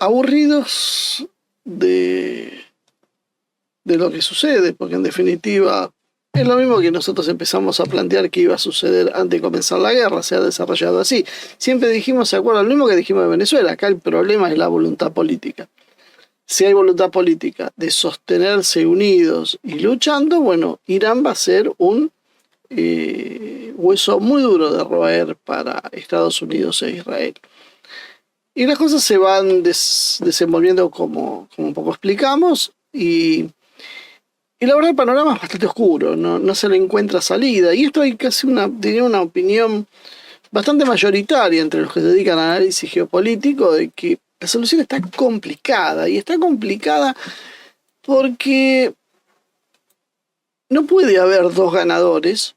aburridos de lo que sucede, porque en definitiva es lo mismo que nosotros empezamos a plantear que iba a suceder antes de comenzar la guerra, se ha desarrollado así. Siempre dijimos, ¿se acuerdan? Lo mismo que dijimos de Venezuela, acá el problema es la voluntad política. Si hay voluntad política de sostenerse unidos y luchando, bueno, Irán va a ser un hueso muy duro de roer para Estados Unidos e Israel. Y las cosas se van desenvolviendo como un poco explicamos, y la verdad el panorama es bastante oscuro, no se le encuentra salida. Y esto hay casi tenía una opinión bastante mayoritaria entre los que se dedican al análisis geopolítico, de que la solución está complicada. Y está complicada porque no puede haber dos ganadores.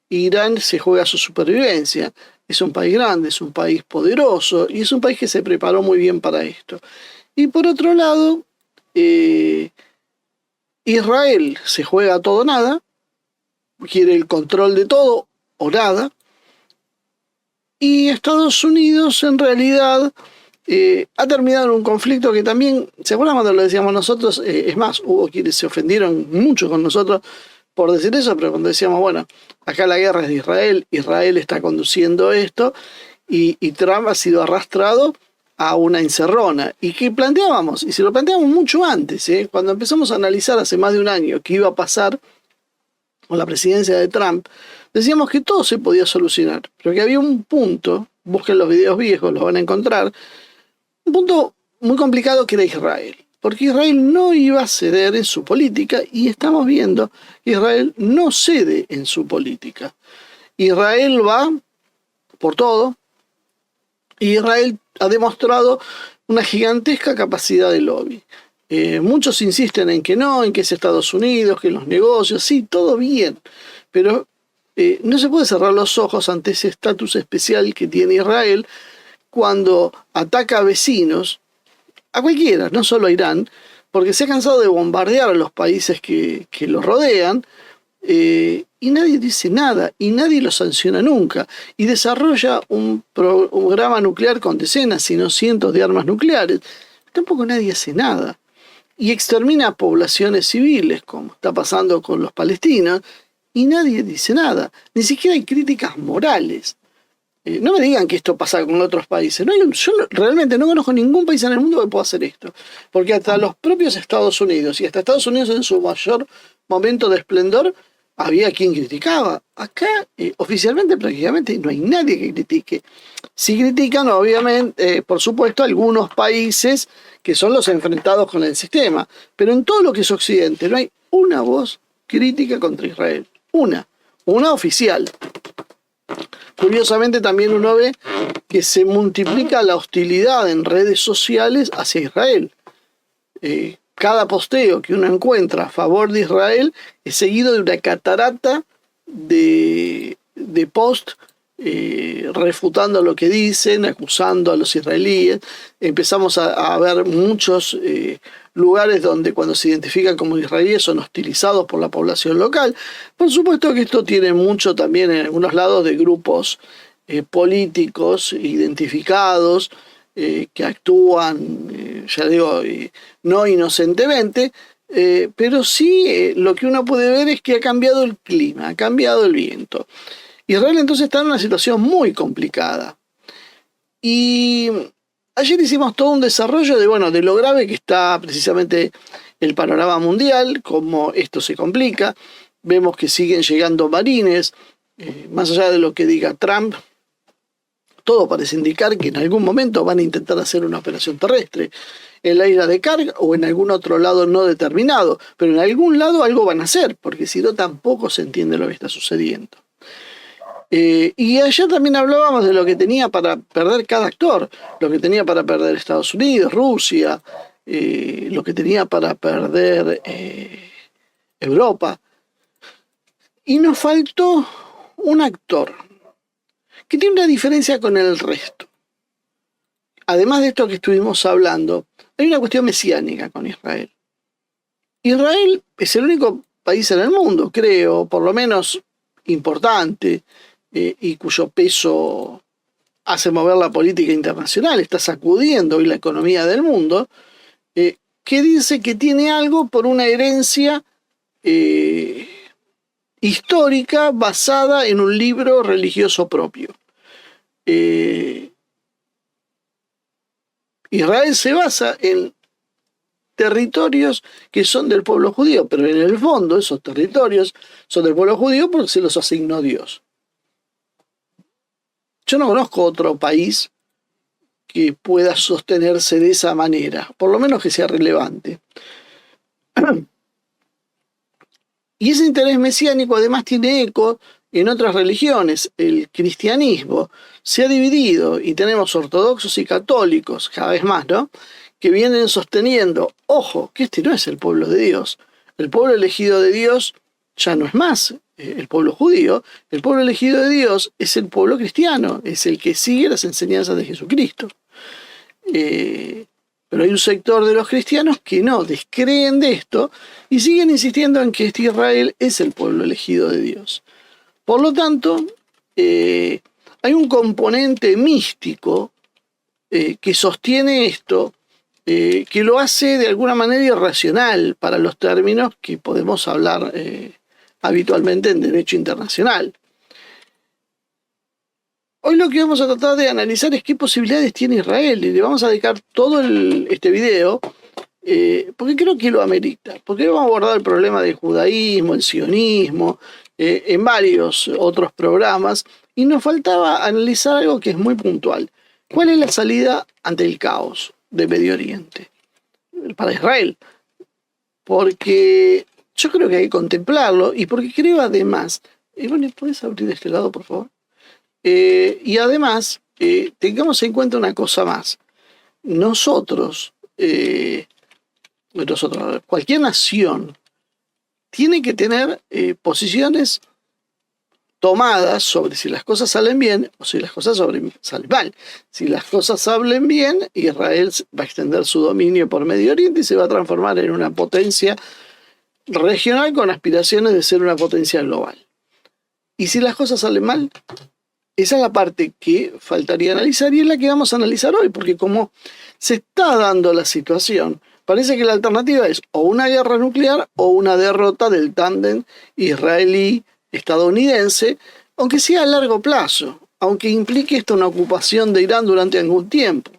Irán se juega su supervivencia. Es un país grande, es un país poderoso y es un país que se preparó muy bien para esto. Y por otro lado, Israel se juega todo o nada, quiere el control de todo o nada, y Estados Unidos en realidad ha terminado en un conflicto que también, ¿se acuerdan cuando lo decíamos nosotros? Es más, hubo quienes se ofendieron mucho con nosotros por decir eso, pero cuando decíamos, bueno, acá la guerra es de Israel, Israel está conduciendo esto, y Trump ha sido arrastrado a una encerrona. Y que planteábamos, y se lo planteamos mucho antes, cuando empezamos a analizar hace más de un año qué iba a pasar con la presidencia de Trump, decíamos que todo se podía solucionar, pero que había un punto, busquen los videos viejos, los van a encontrar, un punto muy complicado que era Israel. Porque Israel no iba a ceder en su política, y estamos viendo que Israel no cede en su política. Israel va por todo, y Israel ha demostrado una gigantesca capacidad de lobby. Muchos insisten en que no, en que es Estados Unidos, que los negocios, sí, todo bien, pero no se puede cerrar los ojos ante ese estatus especial que tiene Israel cuando ataca a vecinos, a cualquiera, no solo a Irán, porque se ha cansado de bombardear a los países que lo rodean, y nadie dice nada, y nadie lo sanciona nunca, y desarrolla un programa nuclear con decenas, si no cientos de armas nucleares. Tampoco nadie hace nada, y extermina a poblaciones civiles, como está pasando con los palestinos, y nadie dice nada, ni siquiera hay críticas morales. No me digan que esto pasa con otros países. Yo realmente no conozco ningún país en el mundo que pueda hacer esto. Porque hasta los propios Estados Unidos, y hasta Estados Unidos en su mayor momento de esplendor, había quien criticaba. Acá, oficialmente, prácticamente no hay nadie que critique. Sí critican, obviamente, por supuesto, algunos países que son los enfrentados con el sistema. Pero en todo lo que es Occidente no hay una voz crítica contra Israel. Una oficial. Curiosamente también uno ve que se multiplica la hostilidad en redes sociales hacia Israel. Cada posteo que uno encuentra a favor de Israel es seguido de una catarata de post refutando lo que dicen, acusando a los israelíes. Empezamos a ver muchos lugares donde cuando se identifican como israelíes son hostilizados por la población local. Por supuesto que esto tiene mucho también en algunos lados de grupos políticos identificados que actúan, ya digo, no inocentemente, pero sí lo que uno puede ver es que ha cambiado el clima, ha cambiado el viento. Israel entonces está en una situación muy complicada. Y ayer hicimos todo un desarrollo de lo grave que está precisamente el panorama mundial, cómo esto se complica. Vemos que siguen llegando marines, más allá de lo que diga Trump, todo parece indicar que en algún momento van a intentar hacer una operación terrestre en la isla de Karg o en algún otro lado no determinado, pero en algún lado algo van a hacer, porque si no tampoco se entiende lo que está sucediendo. Y ayer también hablábamos de lo que tenía para perder cada actor, lo que tenía para perder Estados Unidos, Rusia, lo que tenía para perder Europa. Y nos faltó un actor que tiene una diferencia con el resto. Además de esto que estuvimos hablando, hay una cuestión mesiánica con Israel. Israel es el único país en el mundo, creo, por lo menos importante, y cuyo peso hace mover la política internacional, está sacudiendo hoy la economía del mundo, que dice que tiene algo por una herencia histórica basada en un libro religioso propio. Israel se basa en territorios que son del pueblo judío, pero en el fondo esos territorios son del pueblo judío porque se los asignó Dios. Yo no conozco otro país que pueda sostenerse de esa manera, por lo menos que sea relevante. Y ese interés mesiánico además tiene eco en otras religiones. El cristianismo se ha dividido y tenemos ortodoxos y católicos, cada vez más, ¿no?, que vienen sosteniendo, ojo, que este no es el pueblo de Dios. El pueblo elegido de Dios ya no es más el pueblo judío. El pueblo elegido de Dios es el pueblo cristiano, es el que sigue las enseñanzas de Jesucristo. Pero hay un sector de los cristianos que no descreen de esto y siguen insistiendo en que este Israel es el pueblo elegido de Dios. Por lo tanto, hay un componente místico que sostiene esto, que lo hace de alguna manera irracional para los términos que podemos hablar habitualmente en derecho internacional. Hoy lo que vamos a tratar de analizar es qué posibilidades tiene Israel, y le vamos a dedicar todo este video porque creo que lo amerita, porque vamos a abordar el problema del judaísmo, el sionismo, en varios otros programas, y nos faltaba analizar algo que es muy puntual. ¿Cuál es la salida ante el caos de Medio Oriente para Israel? Porque yo creo que hay que contemplarlo, y porque creo además, bueno, ¿puedes abrir de este lado, por favor? Y además, tengamos en cuenta una cosa más. Nosotros, cualquier nación, tiene que tener posiciones tomadas sobre si las cosas salen bien o si las cosas salen mal. Si las cosas salen bien, Israel va a extender su dominio por Medio Oriente y se va a transformar en una potencia regional con aspiraciones de ser una potencia global. Y si las cosas salen mal, esa es la parte que faltaría analizar y es la que vamos a analizar hoy, porque como se está dando la situación, parece que la alternativa es o una guerra nuclear o una derrota del tándem israelí-estadounidense, aunque sea a largo plazo, aunque implique esto una ocupación de Irán durante algún tiempo.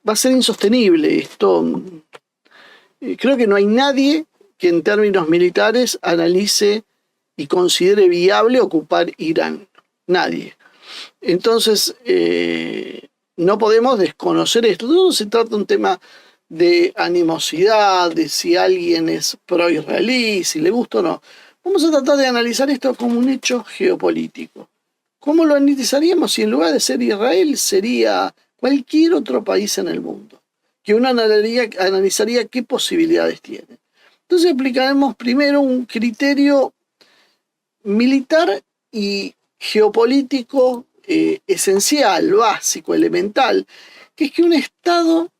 Va a ser insostenible esto. Creo que no hay nadie que en términos militares analice y considere viable ocupar Irán. Nadie. Entonces, no podemos desconocer esto. No se trata de un tema de animosidad, de si alguien es pro-israelí, si le gusta o no. Vamos a tratar de analizar esto como un hecho geopolítico. ¿Cómo lo analizaríamos si en lugar de ser Israel sería cualquier otro país en el mundo? Que uno analizaría qué posibilidades tiene. Entonces aplicaremos primero un criterio militar y geopolítico esencial, básico, elemental, que es que un Estado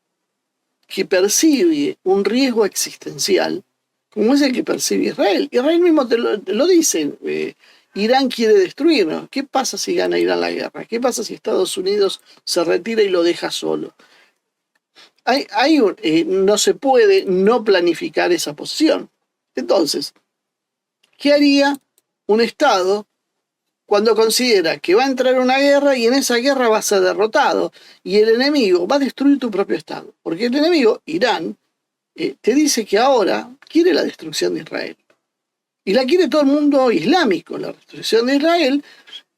que percibe un riesgo existencial, como es el que percibe Israel mismo te lo dice, Irán quiere destruirnos. ¿Qué pasa si gana Irán la guerra? ¿Qué pasa si Estados Unidos se retira y lo deja solo? No se puede no planificar esa posición. Entonces, ¿qué haría un Estado cuando considera que va a entrar una guerra y en esa guerra va a ser derrotado y el enemigo va a destruir tu propio Estado? Porque el enemigo, Irán, te dice que ahora quiere la destrucción de Israel. Y la quiere todo el mundo islámico, la destrucción de Israel.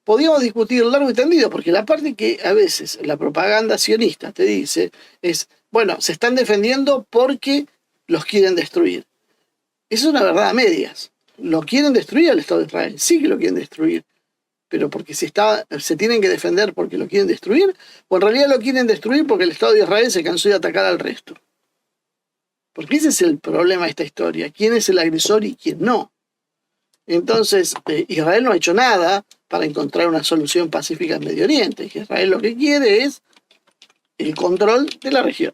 Podríamos discutir largo y tendido, porque la parte que a veces la propaganda sionista te dice es, bueno, se están defendiendo porque los quieren destruir. Eso es una verdad a medias. Lo quieren destruir al Estado de Israel, sí que lo quieren destruir, pero porque se tienen que defender porque lo quieren destruir, o en realidad lo quieren destruir porque el Estado de Israel se cansó de atacar al resto. Porque ese es el problema de esta historia, quién es el agresor y quién no. Entonces, Israel no ha hecho nada para encontrar una solución pacífica en Medio Oriente. Israel lo que quiere es el control de la región.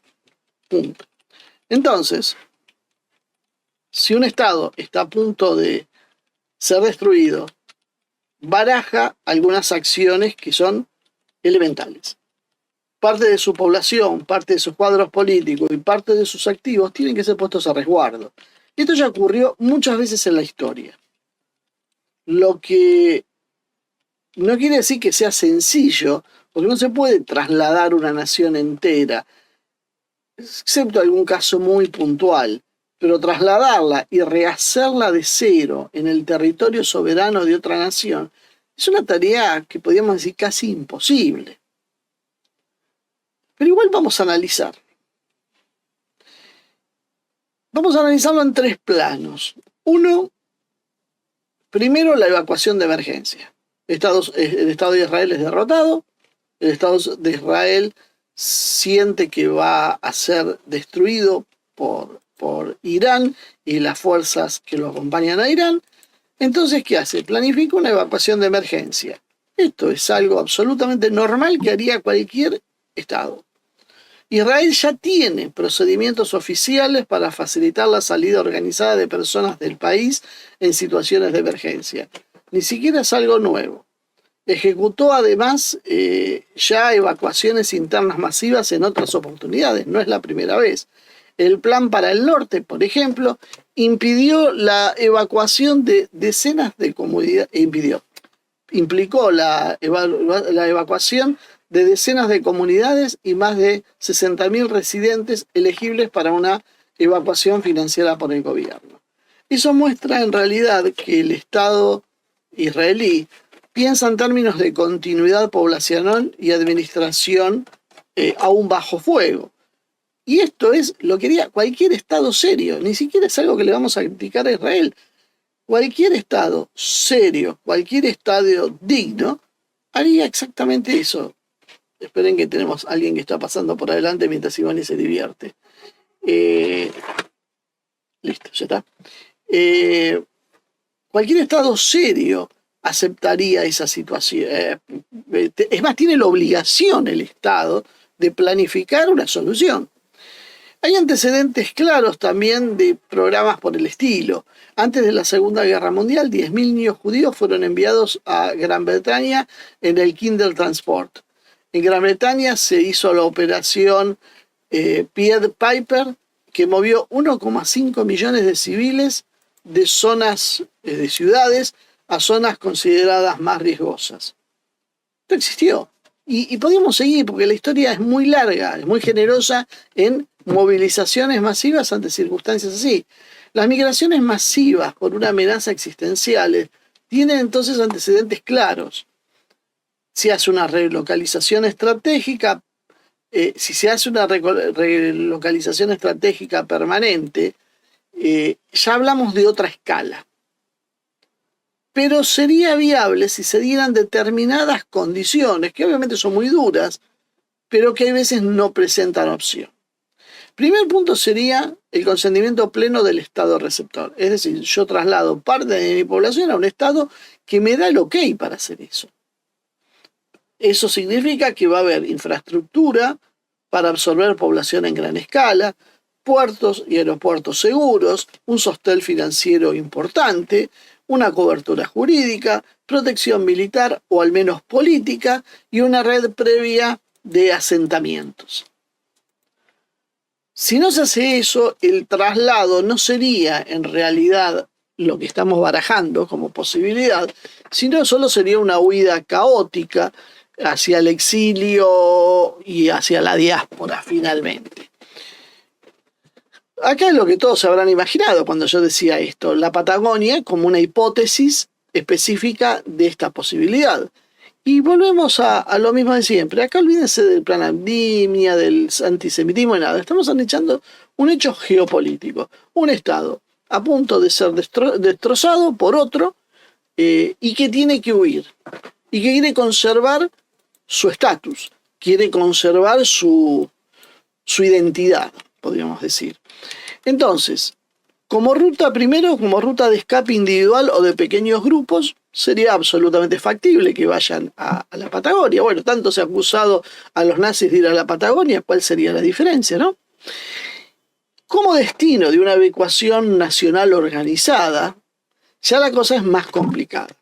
Punto. Entonces, si un Estado está a punto de ser destruido, baraja algunas acciones que son elementales. Parte de su población, parte de sus cuadros políticos y parte de sus activos tienen que ser puestos a resguardo. Esto ya ocurrió muchas veces en la historia. Lo que no quiere decir que sea sencillo, porque no se puede trasladar una nación entera, excepto algún caso muy puntual, pero trasladarla y rehacerla de cero en el territorio soberano de otra nación es una tarea que podríamos decir casi imposible. Pero igual vamos a analizar. Vamos a analizarlo en 3 planos. Uno, primero la evacuación de emergencia. El Estado de Israel es derrotado, el Estado de Israel siente que va a ser destruido por Irán y las fuerzas que lo acompañan a Irán. Entonces, ¿qué hace? Planifica una evacuación de emergencia. Esto es algo absolutamente normal que haría cualquier Estado. Israel ya tiene procedimientos oficiales para facilitar la salida organizada de personas del país en situaciones de emergencia. Ni siquiera es algo nuevo. Ejecutó además ya evacuaciones internas masivas en otras oportunidades, no es la primera vez. El plan para el norte, por ejemplo, impidió la evacuación de decenas de comunidades, implicó la evacuación de decenas de comunidades y más de 60.000 residentes elegibles para una evacuación financiada por el gobierno. Eso muestra en realidad que el Estado israelí piensa en términos de continuidad poblacional y administración aún bajo fuego. Y esto es lo que haría cualquier Estado serio, ni siquiera es algo que le vamos a criticar a Israel. Cualquier Estado serio, cualquier Estado digno, haría exactamente eso. Esperen que tenemos a alguien que está pasando por adelante mientras Iván se divierte. Listo, ya está. Cualquier Estado serio aceptaría esa situación. Es más, tiene la obligación el Estado de planificar una solución. Hay antecedentes claros también de programas por el estilo. Antes de la Segunda Guerra Mundial, 10.000 niños judíos fueron enviados a Gran Bretaña en el Kindertransport. En Gran Bretaña se hizo la operación Pied Piper, que movió 1,5 millones de civiles de zonas, de ciudades, a zonas consideradas más riesgosas. Esto existió. Y podemos seguir, porque la historia es muy larga, es muy generosa en movilizaciones masivas ante circunstancias así. Las migraciones masivas por una amenaza existencial tienen entonces antecedentes claros. Si hace una relocalización estratégica, si se hace una relocalización estratégica permanente, ya hablamos de otra escala. Pero sería viable si se dieran determinadas condiciones, que obviamente son muy duras, pero que a veces no presentan opción. Primer punto sería el consentimiento pleno del Estado receptor. Es decir, yo traslado parte de mi población a un Estado que me da el ok para hacer eso. Eso significa que va a haber infraestructura para absorber población en gran escala, puertos y aeropuertos seguros, un sostén financiero importante, una cobertura jurídica, protección militar o al menos política y una red previa de asentamientos. Si no se hace eso, el traslado no sería en realidad lo que estamos barajando como posibilidad, sino solo sería una huida caótica hacia el exilio y hacia la diáspora finalmente. Acá es lo que todos se habrán imaginado cuando yo decía esto, la Patagonia como una hipótesis específica de esta posibilidad. Y volvemos a lo mismo de siempre. Acá olvídense del plan Amdimnia, del antisemitismo y nada. Estamos analizando un hecho geopolítico. Un Estado a punto de ser destrozado por otro y que tiene que huir. Y que quiere conservar su estatus. Quiere conservar su identidad, podríamos decir. Entonces, como ruta de escape individual o de pequeños grupos, sería absolutamente factible que vayan a la Patagonia. Bueno, tanto se ha acusado a los nazis de ir a la Patagonia, ¿cuál sería la diferencia, no? Como destino de una evacuación nacional organizada, ya la cosa es más complicada.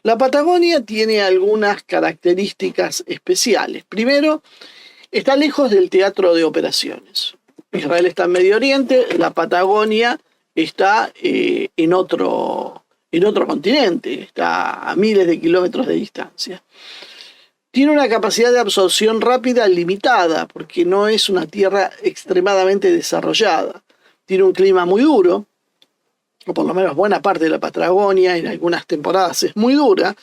La Patagonia tiene algunas características especiales. Primero, está lejos del teatro de operaciones. Israel está en Medio Oriente, la Patagonia está en otro continente, está a miles de kilómetros de distancia. Tiene una capacidad de absorción rápida limitada, porque no es una tierra extremadamente desarrollada. Tiene un clima muy duro, o por lo menos buena parte de la Patagonia en algunas temporadas es muy dura,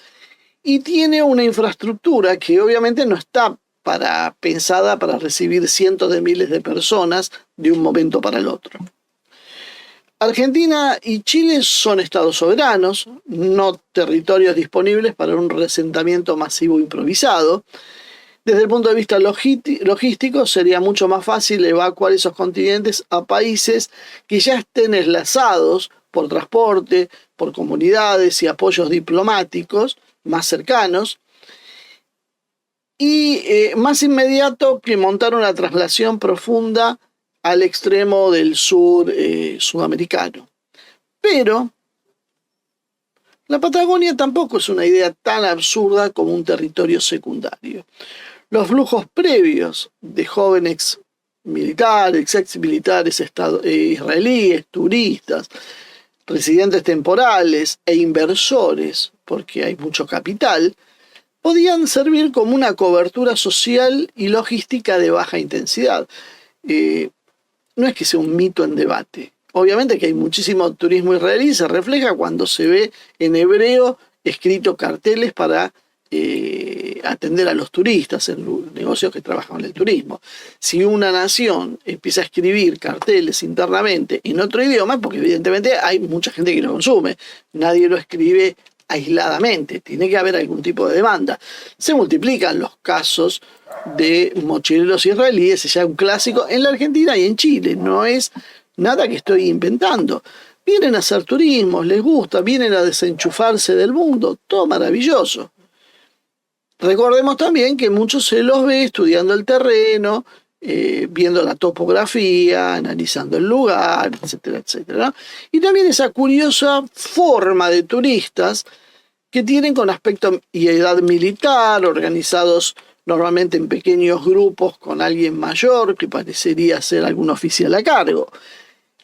y tiene una infraestructura que obviamente no está pensada para recibir cientos de miles de personas de un momento para el otro. Argentina y Chile son estados soberanos, no territorios disponibles para un reasentamiento masivo improvisado. Desde el punto de vista logístico, sería mucho más fácil evacuar esos continentes a países que ya estén enlazados por transporte, por comunidades y apoyos diplomáticos más cercanos, y más inmediato que montar una traslación profunda al extremo del sur sudamericano. Pero la Patagonia tampoco es una idea tan absurda como un territorio secundario. Los flujos previos de jóvenes militares, ex militares israelíes, turistas, residentes temporales e inversores, porque hay mucho capital, podían servir como una cobertura social y logística de baja intensidad. No es que sea un mito en debate. Obviamente que hay muchísimo turismo israelí, se refleja cuando se ve en hebreo escrito carteles para atender a los turistas en negocios que trabajan en el turismo. Si una nación empieza a escribir carteles internamente en otro idioma, porque evidentemente hay mucha gente que lo consume, nadie lo escribe aisladamente, tiene que haber algún tipo de demanda. Se multiplican los casos de mochileros israelíes, es ya un clásico en la Argentina y en Chile, no es nada que estoy inventando. Vienen a hacer turismo, les gusta, vienen a desenchufarse del mundo, todo maravilloso. Recordemos también que muchos se los ve estudiando el terreno, viendo la topografía, analizando el lugar, etcétera, etcétera, ¿no? Y también esa curiosa forma de turistas que tienen con aspecto y edad militar, organizados normalmente en pequeños grupos con alguien mayor que parecería ser algún oficial a cargo.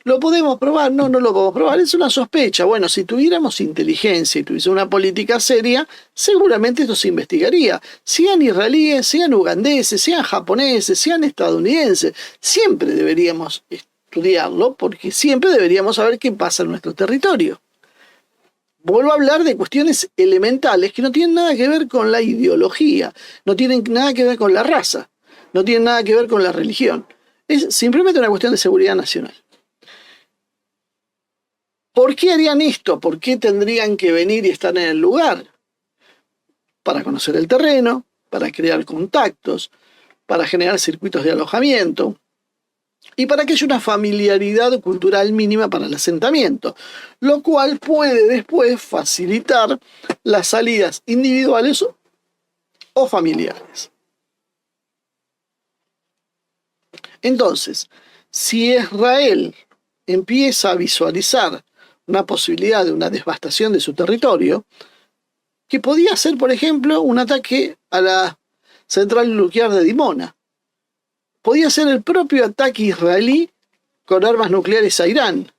¿Lo podemos probar? No, no lo podemos probar. Es una sospecha. Bueno, si tuviéramos inteligencia y tuviese una política seria, seguramente esto se investigaría. Sean israelíes, sean ugandeses, sean japoneses, sean estadounidenses. Siempre deberíamos estudiarlo porque siempre deberíamos saber qué pasa en nuestro territorio. Vuelvo a hablar de cuestiones elementales que no tienen nada que ver con la ideología, no tienen nada que ver con la raza, no tienen nada que ver con la religión. Es simplemente una cuestión de seguridad nacional. ¿Por qué harían esto? ¿Por qué tendrían que venir y estar en el lugar? Para conocer el terreno, para crear contactos, para generar circuitos de alojamiento y para que haya una familiaridad cultural mínima para el asentamiento, lo cual puede después facilitar las salidas individuales o familiares. Entonces, si Israel empieza a visualizar una posibilidad de una devastación de su territorio, que podía ser, por ejemplo, un ataque a la central nuclear de Dimona. Podía ser el propio ataque israelí con armas nucleares a Irán.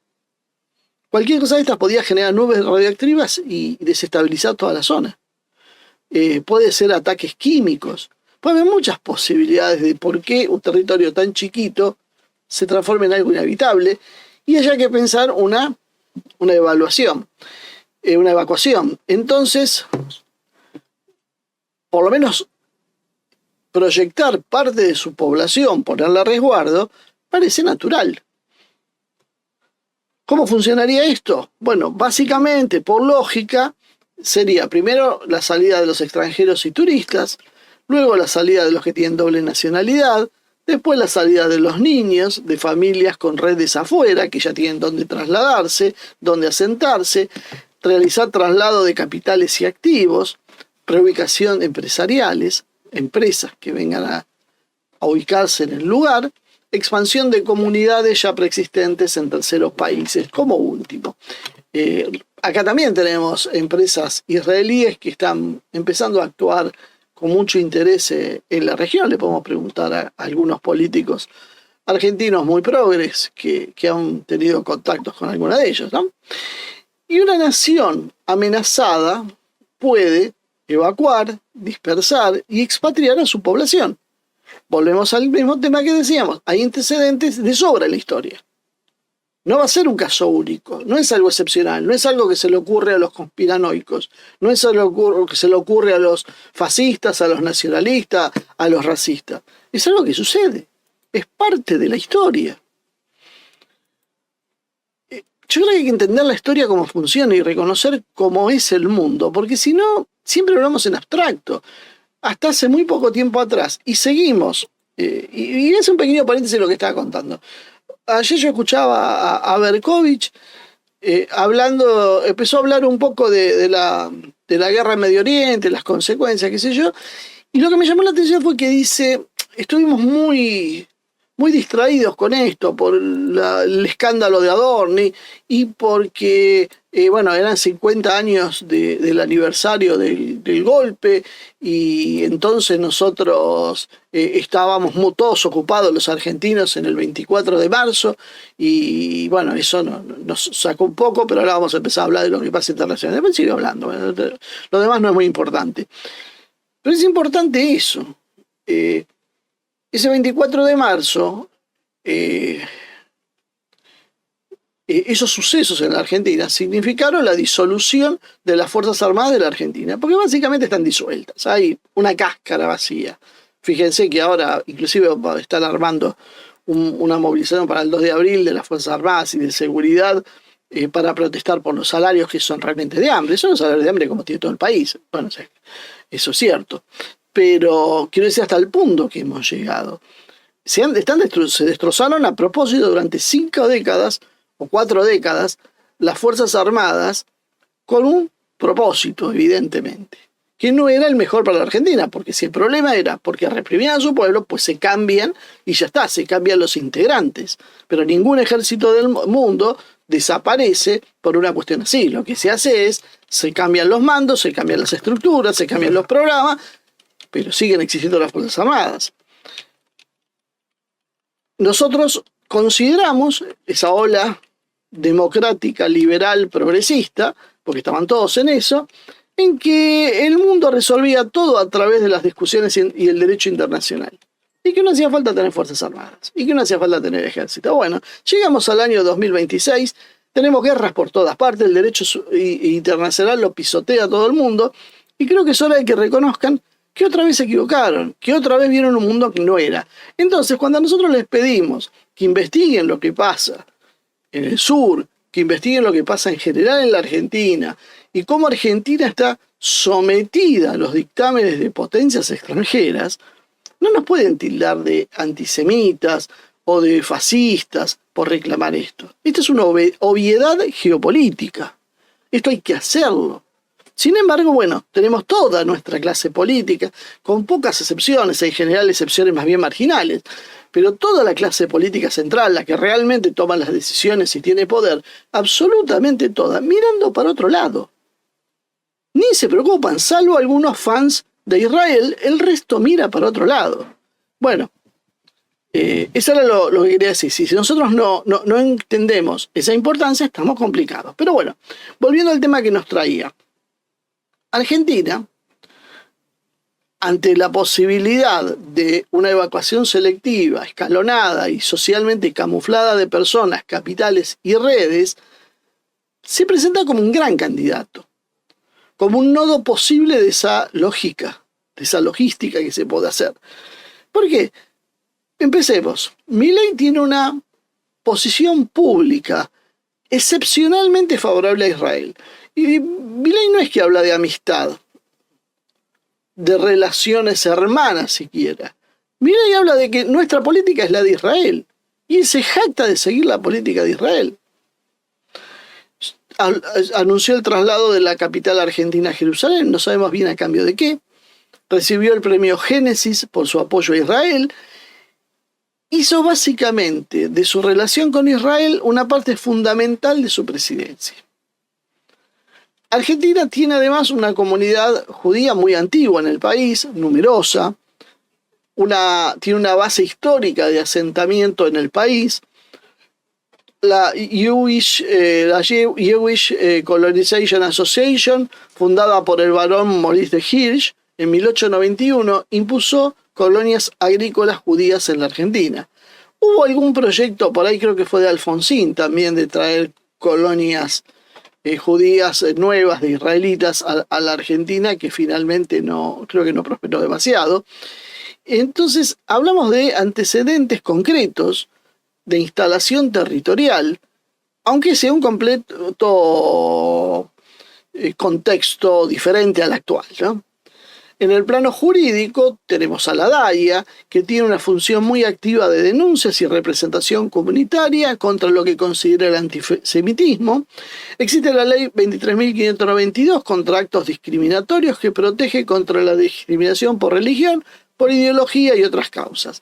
Cualquier cosa de estas podía generar nubes radioactivas y desestabilizar toda la zona. Puede ser ataques químicos. Puede haber muchas posibilidades de por qué un territorio tan chiquito se transforme en algo inhabitable y haya que pensar una evacuación. Entonces, por lo menos proyectar parte de su población, ponerla a resguardo, parece natural. ¿Cómo funcionaría esto? Bueno, básicamente, por lógica, sería primero la salida de los extranjeros y turistas, luego la salida de los que tienen doble nacionalidad, después la salida de los niños, de familias con redes afuera, que ya tienen dónde trasladarse, dónde asentarse, realizar traslado de capitales y activos, reubicación de empresariales, empresas que vengan a ubicarse en el lugar, expansión de comunidades ya preexistentes en terceros países, como último. acá también tenemos empresas israelíes que están empezando a actuar con mucho interés en la región. Le podemos preguntar a algunos políticos argentinos muy progres que han tenido contactos con alguna de ellos, ¿no? Y una nación amenazada puede evacuar, dispersar y expatriar a su población. Volvemos al mismo tema que decíamos, hay antecedentes de sobra en la historia. No va a ser un caso único, no es algo excepcional, no es algo que se le ocurre a los conspiranoicos, no es algo que se le ocurre a los fascistas, a los nacionalistas, a los racistas. Es algo que sucede, es parte de la historia. Yo creo que hay que entender la historia cómo funciona y reconocer cómo es el mundo, porque si no, siempre hablamos en abstracto. Hasta hace muy poco tiempo atrás, y seguimos, y es un pequeño paréntesis de lo que estaba contando. Ayer yo escuchaba a Berkovich empezó a hablar un poco de la guerra en Medio Oriente, las consecuencias, qué sé yo, y lo que me llamó la atención fue que dice, estuvimos muy distraídos con esto por el escándalo de Adorni y porque, bueno, eran 50 años del aniversario del golpe y entonces nosotros estábamos todos ocupados los argentinos en el 24 de marzo y bueno, eso nos sacó un poco, pero ahora vamos a empezar a hablar de lo que pasa internacionalmente. Después sigue hablando, bueno, lo demás no es muy importante. Pero es importante eso. Ese 24 de marzo, esos sucesos en la Argentina significaron la disolución de las Fuerzas Armadas de la Argentina, porque básicamente están disueltas, hay una cáscara vacía. Fíjense que ahora inclusive están armando una movilización para el 2 de abril de las Fuerzas Armadas y de seguridad para protestar por los salarios que son realmente de hambre. Son los salarios de hambre como tiene todo el país. Bueno, eso es cierto. Pero quiero decir hasta el punto que hemos llegado. Se destrozaron a propósito durante 5 décadas o 4 décadas las Fuerzas Armadas con un propósito, evidentemente, que no era el mejor para la Argentina, porque si el problema era porque reprimían a su pueblo, pues se cambian y ya está, se cambian los integrantes. Pero ningún ejército del mundo desaparece por una cuestión así. Lo que se hace es, se cambian los mandos, se cambian las estructuras, se cambian los programas, pero siguen existiendo las Fuerzas Armadas. Nosotros consideramos esa ola democrática, liberal, progresista, porque estaban todos en eso, en que el mundo resolvía todo a través de las discusiones y el derecho internacional. Y que no hacía falta tener Fuerzas Armadas, y que no hacía falta tener ejército. Bueno, llegamos al año 2026, tenemos guerras por todas partes, el derecho internacional lo pisotea a todo el mundo, y creo que es hora de que reconozcan que otra vez se equivocaron, que otra vez vieron un mundo que no era. Entonces, cuando nosotros les pedimos que investiguen lo que pasa en el sur, que investiguen lo que pasa en general en la Argentina, y cómo Argentina está sometida a los dictámenes de potencias extranjeras, no nos pueden tildar de antisemitas o de fascistas por reclamar esto. Esto es una obviedad geopolítica. Esto hay que hacerlo. Sin embargo, bueno, tenemos toda nuestra clase política, con pocas excepciones, en general excepciones más bien marginales, pero toda la clase política central, la que realmente toma las decisiones y tiene poder, absolutamente toda, mirando para otro lado. Ni se preocupan, salvo algunos fans de Israel, el resto mira para otro lado. Bueno, eso era lo que quería decir. Si nosotros no entendemos esa importancia, estamos complicados. Pero bueno, volviendo al tema que nos traía. Argentina, ante la posibilidad de una evacuación selectiva, escalonada y socialmente camuflada de personas, capitales y redes, se presenta como un gran candidato, como un nodo posible de esa lógica, de esa logística que se puede hacer. ¿Por qué? Empecemos. Milei tiene una posición pública excepcionalmente favorable a Israel. Y Milei no es que habla de amistad, de relaciones hermanas siquiera. Milei habla de que nuestra política es la de Israel. Y él se jacta de seguir la política de Israel. Anunció el traslado de la capital argentina a Jerusalén, no sabemos bien a cambio de qué. Recibió el premio Génesis por su apoyo a Israel. Hizo básicamente de su relación con Israel una parte fundamental de su presidencia. Argentina tiene además una comunidad judía muy antigua en el país, numerosa, tiene una base histórica de asentamiento en el país. La Jewish Colonization Association, fundada por el barón Maurice de Hirsch en 1891, impuso colonias agrícolas judías en la Argentina. Hubo algún proyecto por ahí, creo que fue de Alfonsín también, de traer colonias judías nuevas de israelitas a la Argentina, que finalmente creo que no prosperó demasiado. Entonces, hablamos de antecedentes concretos de instalación territorial, aunque sea un completo contexto diferente al actual, ¿no? En el plano jurídico tenemos a la DAIA, que tiene una función muy activa de denuncias y representación comunitaria contra lo que considera el antisemitismo. Existe la ley 23.592 contra actos discriminatorios, que protege contra la discriminación por religión, por ideología y otras causas.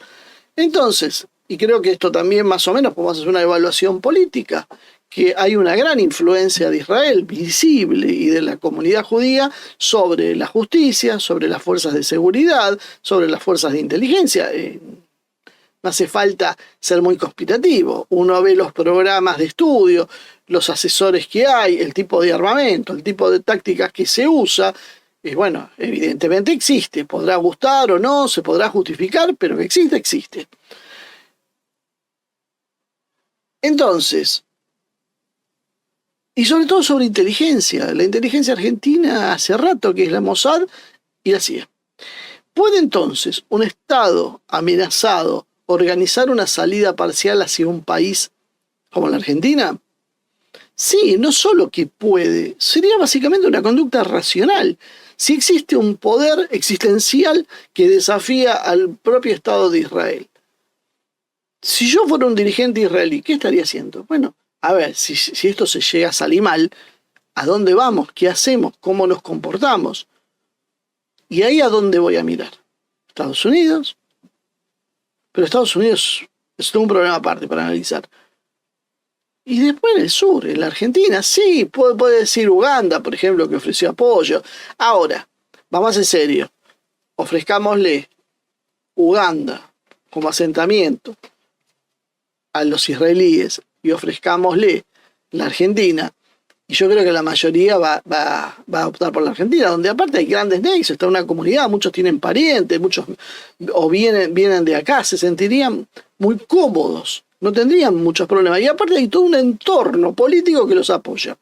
Entonces, y creo que esto también más o menos podemos hacer una evaluación política, que hay una gran influencia de Israel visible y de la comunidad judía sobre la justicia, sobre las fuerzas de seguridad, sobre las fuerzas de inteligencia. No hace falta ser muy conspirativo. Uno ve los programas de estudio, los asesores que hay, el tipo de armamento, el tipo de tácticas que se usa. Y bueno, evidentemente existe. Podrá gustar o no, se podrá justificar, pero que existe, existe. Entonces, y sobre todo sobre inteligencia. La inteligencia argentina hace rato que es la Mossad y la CIA. ¿Puede entonces un Estado amenazado organizar una salida parcial hacia un país como la Argentina? Sí, no solo que puede, sería básicamente una conducta racional. Si existe un poder existencial que desafía al propio Estado de Israel. Si yo fuera un dirigente israelí, ¿qué estaría haciendo? Bueno, a ver, si esto se llega a salir mal, ¿a dónde vamos? ¿Qué hacemos? ¿Cómo nos comportamos? ¿Y ahí a dónde voy a mirar? ¿Estados Unidos? Pero Estados Unidos es todo un problema aparte para analizar. Y después en el sur, en la Argentina, sí, puede decir Uganda, por ejemplo, que ofreció apoyo. Ahora, vamos en serio, ofrezcámosle Uganda como asentamiento a los israelíes y ofrezcámosle la Argentina, y yo creo que la mayoría va a optar por la Argentina, donde aparte hay grandes nexos, está una comunidad, muchos tienen parientes, muchos o vienen de acá, se sentirían muy cómodos, no tendrían muchos problemas, y aparte hay todo un entorno político que los apoya.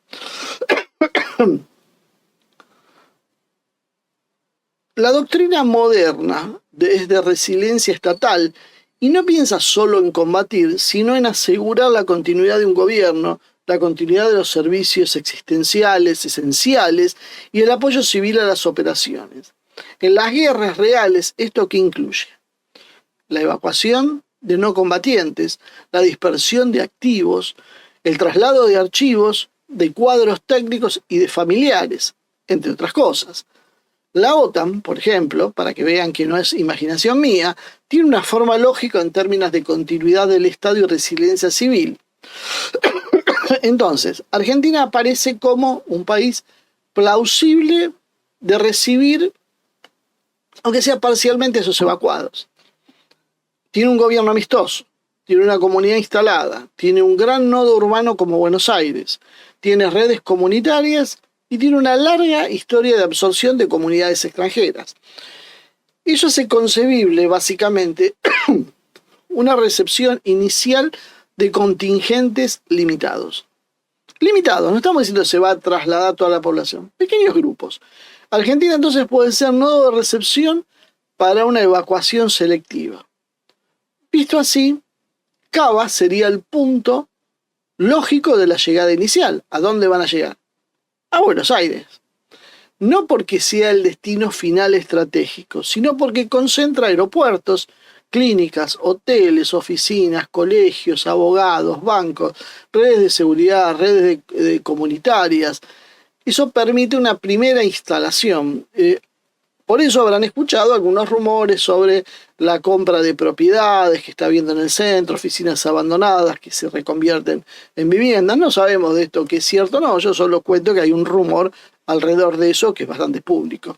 La doctrina moderna es de resiliencia estatal y no piensa solo en combatir, sino en asegurar la continuidad de un gobierno, la continuidad de los servicios existenciales esenciales y el apoyo civil a las operaciones. En las guerras reales, ¿esto qué incluye? La evacuación de no combatientes, la dispersión de activos, el traslado de archivos, de cuadros técnicos y de familiares, entre otras cosas. La OTAN, por ejemplo, para que vean que no es imaginación mía, tiene una forma lógica en términos de continuidad del Estado y resiliencia civil. Entonces, Argentina aparece como un país plausible de recibir, aunque sea parcialmente, esos evacuados. Tiene un gobierno amistoso, tiene una comunidad instalada, tiene un gran nodo urbano como Buenos Aires, tiene redes comunitarias y tiene una larga historia de absorción de comunidades extranjeras. Eso hace concebible, básicamente, una recepción inicial de contingentes limitados. Limitados, no estamos diciendo que se va a trasladar toda la población, pequeños grupos. Argentina entonces puede ser nodo de recepción para una evacuación selectiva. Visto así, Cava sería el punto lógico de la llegada inicial. ¿A dónde van a llegar? A Buenos Aires. No porque sea el destino final estratégico, sino porque concentra aeropuertos, clínicas, hoteles, oficinas, colegios, abogados, bancos, redes de seguridad, redes comunitarias. Eso permite una primera instalación. Por eso habrán escuchado algunos rumores sobre la compra de propiedades que está habiendo en el centro, oficinas abandonadas que se reconvierten en viviendas. No sabemos de esto que es cierto o no, yo solo cuento que hay un rumor alrededor de eso que es bastante público.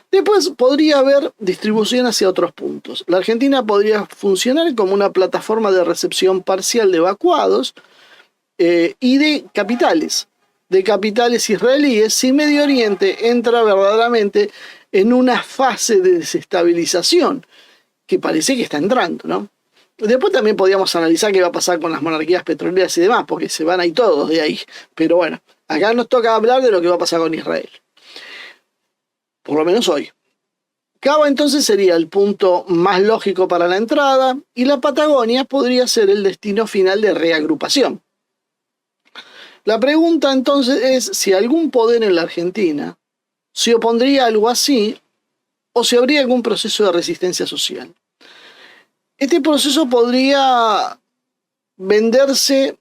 Después podría haber distribución hacia otros puntos. La Argentina podría funcionar como una plataforma de recepción parcial de evacuados y de capitales israelíes, si Medio Oriente entra verdaderamente en una fase de desestabilización, que parece que está entrando, ¿no? Después también podríamos analizar qué va a pasar con las monarquías petroleras y demás, porque se van ahí todos de ahí. Pero bueno, acá nos toca hablar de lo que va a pasar con Israel. Por lo menos hoy. Cava entonces sería el punto más lógico para la entrada y la Patagonia podría ser el destino final de reagrupación. La pregunta entonces es si algún poder en la Argentina se opondría a algo así o si habría algún proceso de resistencia social. Este proceso podría venderse.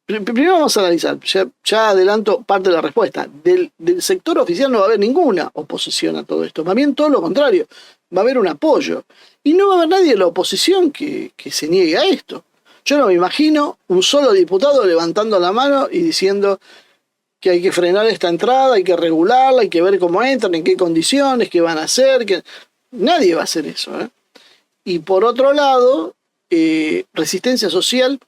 Primero vamos a analizar, ya adelanto parte de la respuesta. Del sector oficial no va a haber ninguna oposición a todo esto, más bien todo lo contrario, va a haber un apoyo. Y no va a haber nadie de la oposición que se niegue a esto. Yo no me imagino un solo diputado levantando la mano y diciendo que hay que frenar esta entrada, hay que regularla, hay que ver cómo entran, en qué condiciones, qué van a hacer. Nadie va a hacer eso, ¿eh? Y por otro lado, resistencia social.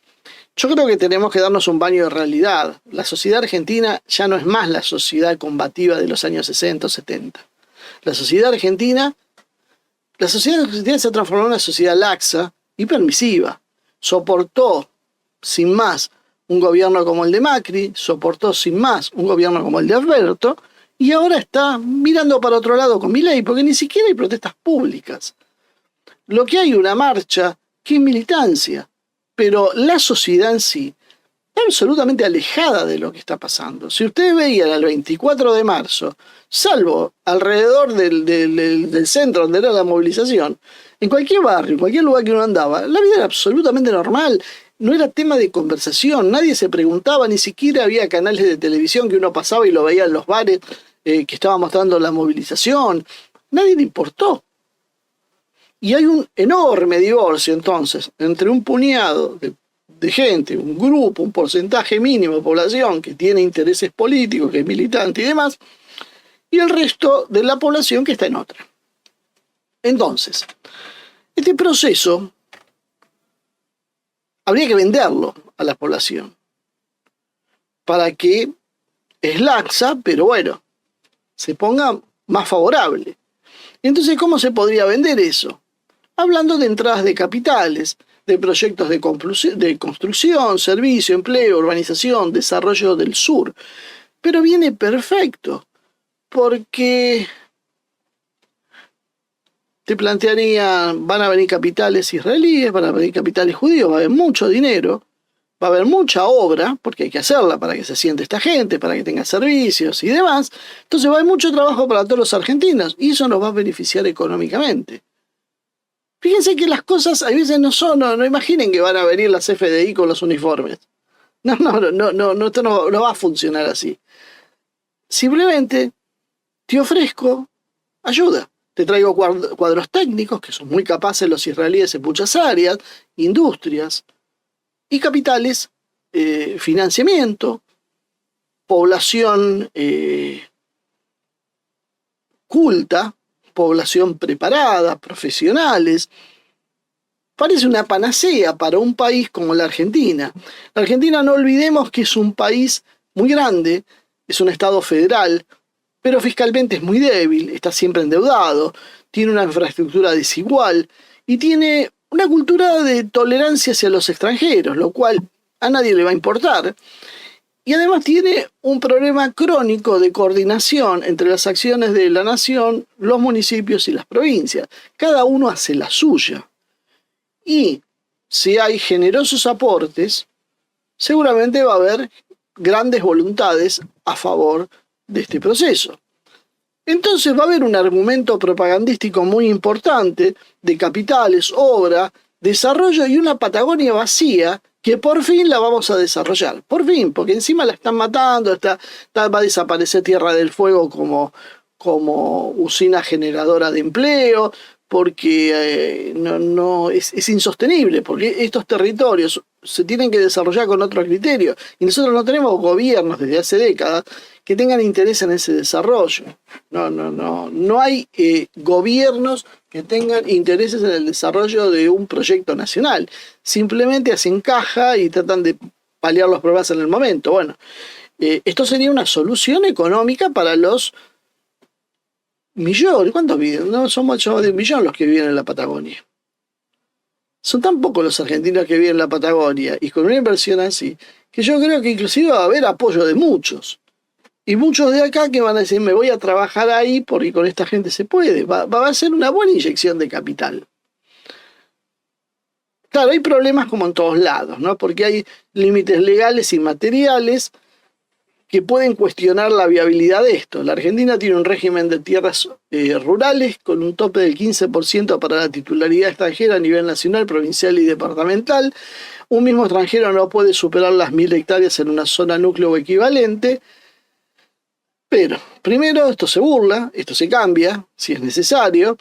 Yo creo que tenemos que darnos un baño de realidad. La sociedad argentina ya no es más la sociedad combativa de los años 60 o 70. La sociedad argentina se transformó en una sociedad laxa y permisiva. Soportó sin más un gobierno como el de Macri, soportó sin más un gobierno como el de Alberto, y ahora está mirando para otro lado con Milei, porque ni siquiera hay protestas públicas. Lo que hay es una marcha que es militancia, pero la sociedad en sí está absolutamente alejada de lo que está pasando. Si ustedes veían el 24 de marzo, salvo alrededor del centro donde era la movilización, en cualquier barrio, en cualquier lugar que uno andaba, la vida era absolutamente normal. No era tema de conversación, nadie se preguntaba, ni siquiera había canales de televisión que uno pasaba y lo veía en los bares que estaban mostrando la movilización. Nadie le importó. Y hay un enorme divorcio entonces entre un puñado de gente, un grupo, un porcentaje mínimo de población que tiene intereses políticos, que es militante y demás, y el resto de la población que está en otra. Entonces, este proceso habría que venderlo a la población para que es laxa, pero bueno, se ponga más favorable. Entonces, ¿cómo se podría vender eso? Hablando de entradas de capitales, de proyectos de construcción, servicio, empleo, urbanización, desarrollo del sur. Pero viene perfecto, porque te plantearían, van a venir capitales israelíes, van a venir capitales judíos, va a haber mucho dinero, va a haber mucha obra, porque hay que hacerla para que se siente esta gente, para que tenga servicios y demás. Entonces va a haber mucho trabajo para todos los argentinos y eso nos va a beneficiar económicamente. Fíjense que las cosas a veces no imaginen que van a venir las FDI con los uniformes. No, esto no va a funcionar así. Simplemente te ofrezco ayuda. Te traigo cuadros técnicos, que son muy capaces los israelíes en muchas áreas, industrias y capitales, financiamiento, población culta, población preparada, profesionales. Parece una panacea para un país como la Argentina. La Argentina, no olvidemos que es un país muy grande, es un estado federal, pero fiscalmente es muy débil, está siempre endeudado, tiene una infraestructura desigual y tiene una cultura de tolerancia hacia los extranjeros, lo cual a nadie le va a importar. Y además tiene un problema crónico de coordinación entre las acciones de la nación, los municipios y las provincias. Cada uno hace la suya. Y si hay generosos aportes, seguramente va a haber grandes voluntades a favor de este proceso. Entonces va a haber un argumento propagandístico muy importante de capitales, obra, desarrollo y una Patagonia vacía que por fin la vamos a desarrollar. Por fin, porque encima la están matando, va a desaparecer Tierra del Fuego como como usina generadora de empleo, porque es insostenible, porque estos territorios se tienen que desarrollar con otro criterio. Y nosotros no tenemos gobiernos desde hace décadas que tengan interés en ese desarrollo. No hay gobiernos que tengan intereses en el desarrollo de un proyecto nacional. Simplemente hacen caja y tratan de paliar los problemas en el momento. Bueno, esto sería una solución económica para los millones. ¿Cuántos viven? No somos de 1 millón los que viven en la Patagonia. Son tan pocos los argentinos que viven en la Patagonia y con una inversión así, que yo creo que inclusive va a haber apoyo de muchos. Y muchos de acá que van a decir, me voy a trabajar ahí porque con esta gente se puede. Va a ser una buena inyección de capital. Claro, hay problemas como en todos lados, ¿no? Porque hay límites legales y materiales que pueden cuestionar la viabilidad de esto. La Argentina tiene un régimen de tierras rurales con un tope del 15% para la titularidad extranjera a nivel nacional, provincial y departamental. Un mismo extranjero no puede superar las 1.000 hectáreas en una zona núcleo o equivalente. Pero, primero, esto se burla, esto se cambia, si es necesario.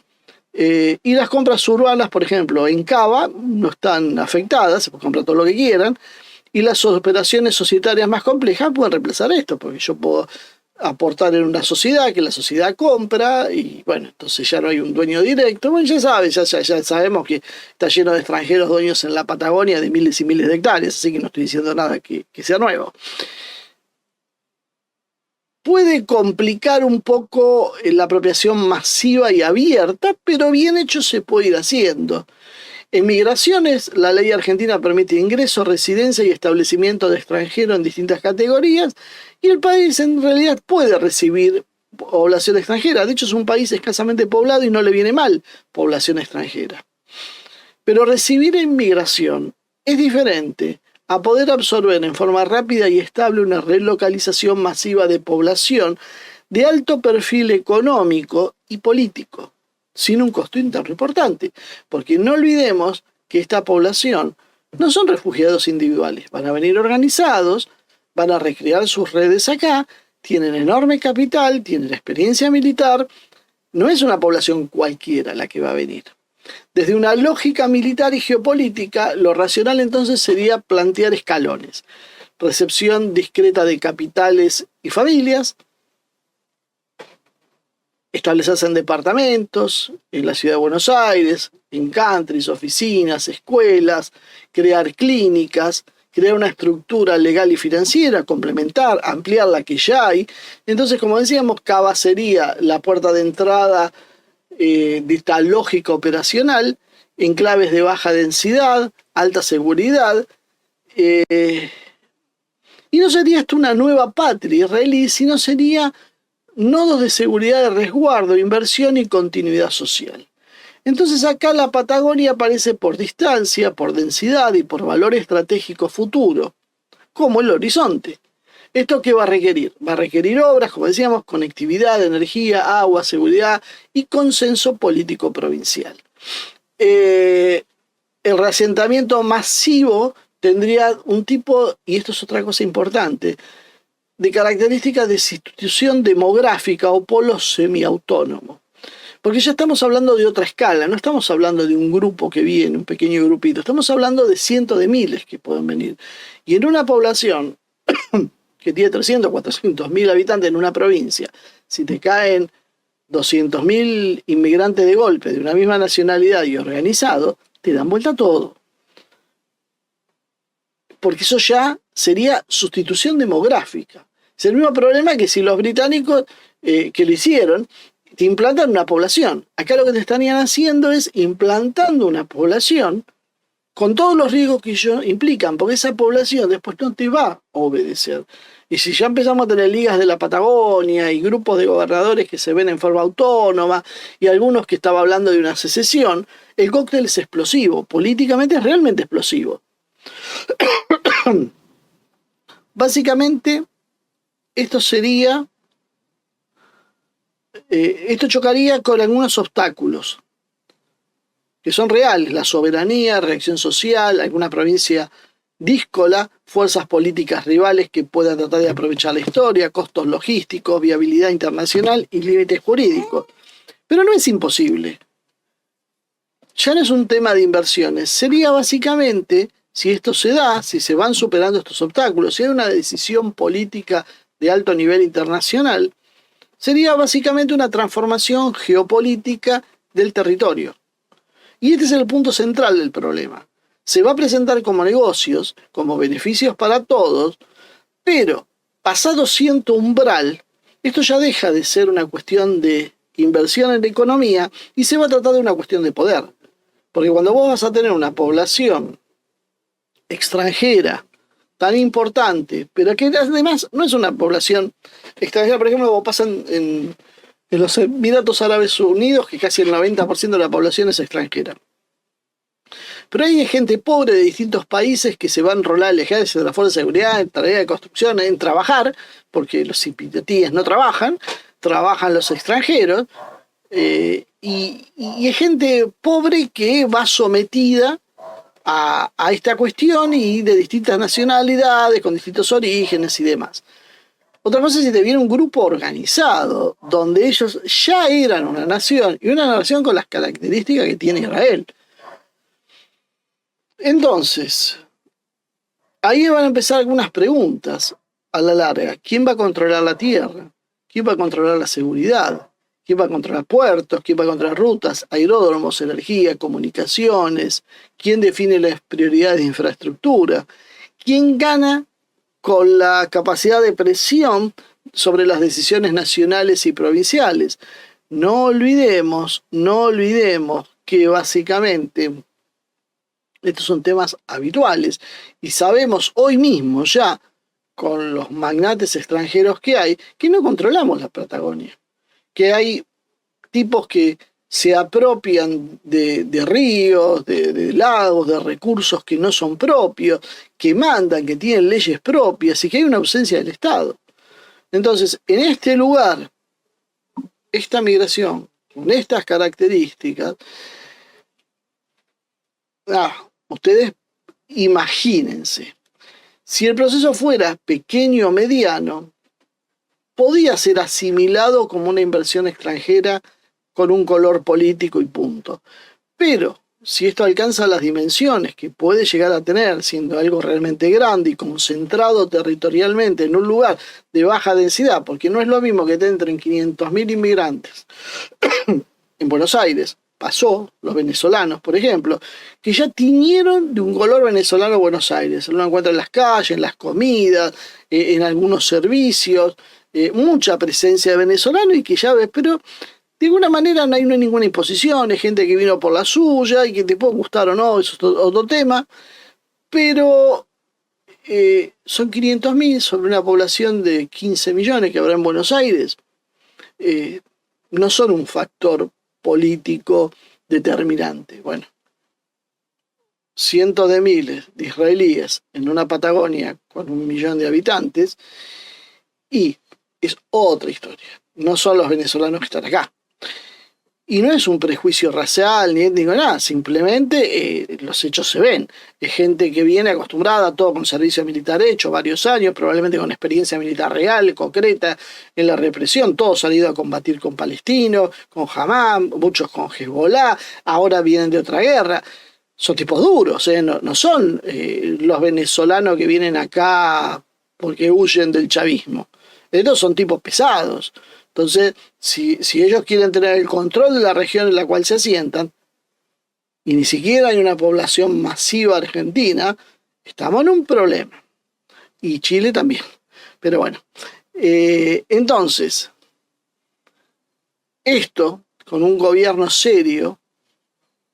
Y las compras urbanas, por ejemplo, en Cava, no están afectadas, se puede comprar todo lo que quieran. Y las operaciones societarias más complejas pueden reemplazar esto, porque yo puedo aportar en una sociedad que la sociedad compra y bueno, entonces ya no hay un dueño directo. Bueno, ya sabemos que está lleno de extranjeros dueños en la Patagonia de miles y miles de hectáreas, así que no estoy diciendo nada que sea nuevo. Puede complicar un poco la apropiación masiva y abierta, pero bien hecho se puede ir haciendo. En migraciones, la ley argentina permite ingreso, residencia y establecimiento de extranjeros en distintas categorías y el país en realidad puede recibir población extranjera. De hecho, es un país escasamente poblado y no le viene mal población extranjera. Pero recibir en migración es diferente a poder absorber en forma rápida y estable una relocalización masiva de población de alto perfil económico y político, sin un costo interno importante, porque no olvidemos que esta población no son refugiados individuales, van a venir organizados, van a recrear sus redes acá, tienen enorme capital, tienen experiencia militar, no es una población cualquiera la que va a venir. Desde una lógica militar y geopolítica, lo racional entonces sería plantear escalones, recepción discreta de capitales y familias, establecerse en departamentos, en la ciudad de Buenos Aires, en countries, oficinas, escuelas, crear clínicas, crear una estructura legal y financiera, complementar, ampliar la que ya hay. Entonces, como decíamos, Cava sería la puerta de entrada de esta lógica operacional, enclaves de baja densidad, alta seguridad, y no sería esto una nueva patria israelí, sino sería nodos de seguridad, de resguardo, inversión y continuidad social. Entonces acá la Patagonia aparece por distancia, por densidad y por valor estratégico futuro, como el horizonte. ¿Esto qué va a requerir? Va a requerir obras, como decíamos, conectividad, energía, agua, seguridad y consenso político provincial. El reasentamiento masivo tendría un tipo, y esto es otra cosa importante, de características de sustitución demográfica o polo semiautónomo. Porque ya estamos hablando de otra escala, no estamos hablando de un grupo que viene, un pequeño grupito, estamos hablando de cientos de miles que pueden venir. Y en una población que tiene 300, 400 mil habitantes en una provincia, si te caen 200.000 inmigrantes de golpe de una misma nacionalidad y organizado, te dan vuelta todo. Porque eso ya sería sustitución demográfica. Es el mismo problema que si los británicos que lo hicieron te implantan una población. Acá lo que te estarían haciendo es implantando una población con todos los riesgos que ello implican, porque esa población después no te va a obedecer. Y si ya empezamos a tener ligas de la Patagonia y grupos de gobernadores que se ven en forma autónoma y algunos que estaba hablando de una secesión, el cóctel es explosivo, políticamente es realmente explosivo. Básicamente, esto chocaría con algunos obstáculos que son reales: la soberanía, reacción social, alguna provincia díscola, fuerzas políticas rivales que puedan tratar de aprovechar la historia, costos logísticos, viabilidad internacional y límites jurídicos. Pero no es imposible. Ya no es un tema de inversiones. Sería básicamente, si esto se da, si se van superando estos obstáculos, si hay una decisión política de alto nivel internacional, sería básicamente una transformación geopolítica del territorio. Y este es el punto central del problema. Se va a presentar como negocios, como beneficios para todos, pero pasado cierto umbral, esto ya deja de ser una cuestión de inversión en la economía y se va a tratar de una cuestión de poder. Porque cuando vos vas a tener una población extranjera tan importante, pero que además no es una población extranjera, por ejemplo, vos pasan en los Emiratos Árabes Unidos, que casi el 90% de la población es extranjera. Pero hay gente pobre de distintos países que se van a enrolar al ejército, de la fuerza de seguridad, en tarea de construcción, en trabajar, porque los cipitatíes no trabajan, trabajan los extranjeros, y hay gente pobre que va sometida a esta cuestión y de distintas nacionalidades, con distintos orígenes y demás. Otra cosa es si te viene un grupo organizado, donde ellos ya eran una nación, y una nación con las características que tiene Israel. Entonces, ahí van a empezar algunas preguntas a la larga. ¿Quién va a controlar la tierra? ¿Quién va a controlar la seguridad? ¿Quién va a controlar puertos? ¿Quién va a controlar rutas, aeródromos, energía, comunicaciones? ¿Quién define las prioridades de infraestructura? ¿Quién gana con la capacidad de presión sobre las decisiones nacionales y provinciales? No olvidemos que básicamente estos son temas habituales y sabemos hoy mismo ya con los magnates extranjeros que hay que no controlamos la Patagonia, que hay tipos que se apropian de ríos, de lagos, de recursos que no son propios, que mandan, que tienen leyes propias y que hay una ausencia del Estado. Entonces, en este lugar, esta migración, con estas características, ustedes imagínense, si el proceso fuera pequeño o mediano, podía ser asimilado como una inversión extranjera con un color político y punto. Pero si esto alcanza las dimensiones que puede llegar a tener, siendo algo realmente grande y concentrado territorialmente en un lugar de baja densidad, porque no es lo mismo que te entren 500.000 inmigrantes en Buenos Aires, pasó, los venezolanos, por ejemplo, que ya tiñeron de un color venezolano Buenos Aires. Lo encuentran en las calles, en las comidas, en algunos servicios, mucha presencia de venezolanos y que ya ves, pero de alguna manera no hay ninguna imposición, hay gente que vino por la suya y que te puede gustar o no, eso es otro tema, pero son 500.000 sobre una población de 15 millones que habrá en Buenos Aires. No son un factor político determinante. Bueno, cientos de miles de israelíes en una Patagonia con 1 millón de habitantes y es otra historia. No son los venezolanos que están acá. Y no es un prejuicio racial ni étnico, nada, simplemente los hechos se ven. Es gente que viene acostumbrada a todo con servicio militar hecho varios años, probablemente con experiencia militar real, concreta, en la represión. Todos han ido a combatir con palestinos, con Hamas, muchos con Hezbollah, ahora vienen de otra guerra. Son tipos duros, no son los venezolanos que vienen acá porque huyen del chavismo. Estos son tipos pesados. Entonces, si ellos quieren tener el control de la región en la cual se asientan, y ni siquiera hay una población masiva argentina, estamos en un problema. Y Chile también. Pero bueno, entonces, esto, con un gobierno serio,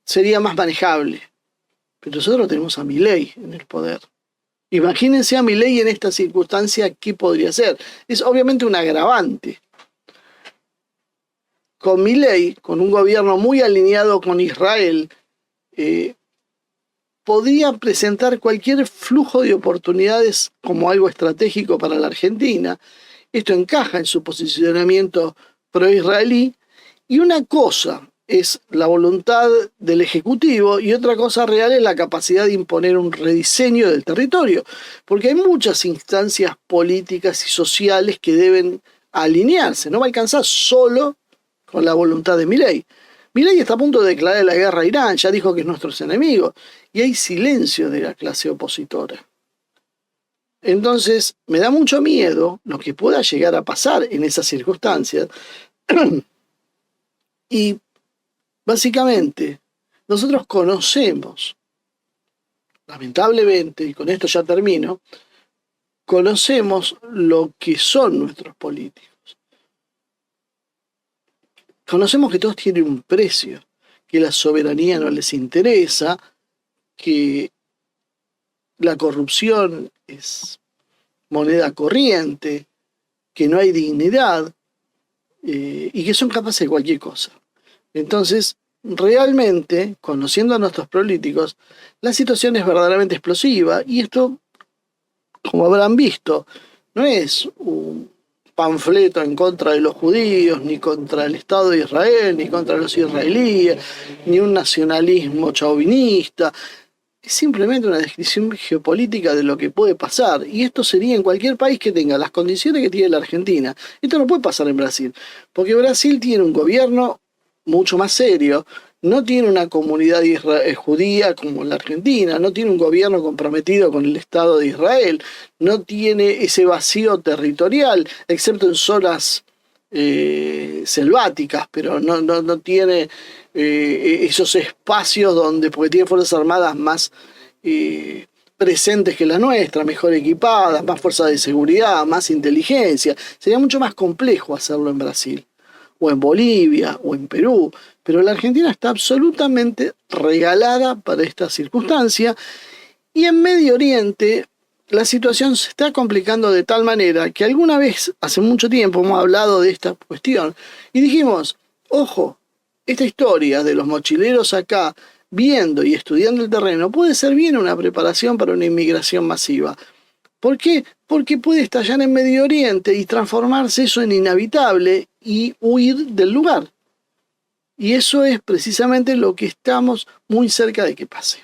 sería más manejable. Pero nosotros tenemos a Milei en el poder. Imagínense a Milei en esta circunstancia, ¿qué podría ser? Es obviamente un agravante. Con Milei, con un gobierno muy alineado con Israel, podría presentar cualquier flujo de oportunidades como algo estratégico para la Argentina. Esto encaja en su posicionamiento pro-israelí. Y una cosa es la voluntad del Ejecutivo y otra cosa real es la capacidad de imponer un rediseño del territorio, porque hay muchas instancias políticas y sociales que deben alinearse, no va a alcanzar solo con la voluntad de Milei. Milei está a punto de declarar la guerra a Irán, ya dijo que es nuestro enemigo, y hay silencio de la clase opositora. Entonces, me da mucho miedo lo que pueda llegar a pasar en esas circunstancias. Y básicamente, nosotros conocemos, lamentablemente, y con esto ya termino, conocemos lo que son nuestros políticos. Conocemos que todos tienen un precio, que la soberanía no les interesa, que la corrupción es moneda corriente, que no hay dignidad y que son capaces de cualquier cosa. Entonces, realmente, conociendo a nuestros políticos, la situación es verdaderamente explosiva y esto, como habrán visto, no es un panfleto en contra de los judíos, ni contra el Estado de Israel, ni contra los israelíes, ni un nacionalismo chauvinista. Es simplemente una descripción geopolítica de lo que puede pasar. Y esto sería en cualquier país que tenga las condiciones que tiene la Argentina. Esto no puede pasar en Brasil, porque Brasil tiene un gobierno mucho más serio, no tiene una comunidad judía como la Argentina, no tiene un gobierno comprometido con el Estado de Israel, no tiene ese vacío territorial, excepto en zonas selváticas, pero no tiene esos espacios donde, porque tiene fuerzas armadas más presentes que la nuestra, mejor equipadas, más fuerzas de seguridad, más inteligencia. Sería mucho más complejo hacerlo en Brasil, o en Bolivia, o en Perú, pero la Argentina está absolutamente regalada para esta circunstancia, y en Medio Oriente la situación se está complicando de tal manera que alguna vez, hace mucho tiempo, hemos hablado de esta cuestión, y dijimos, ojo, esta historia de los mochileros acá, viendo y estudiando el terreno, puede ser bien una preparación para una inmigración masiva. ¿Por qué? Porque puede estallar en Medio Oriente y transformarse eso en inhabitable y huir del lugar. Y eso es precisamente lo que estamos muy cerca de que pase.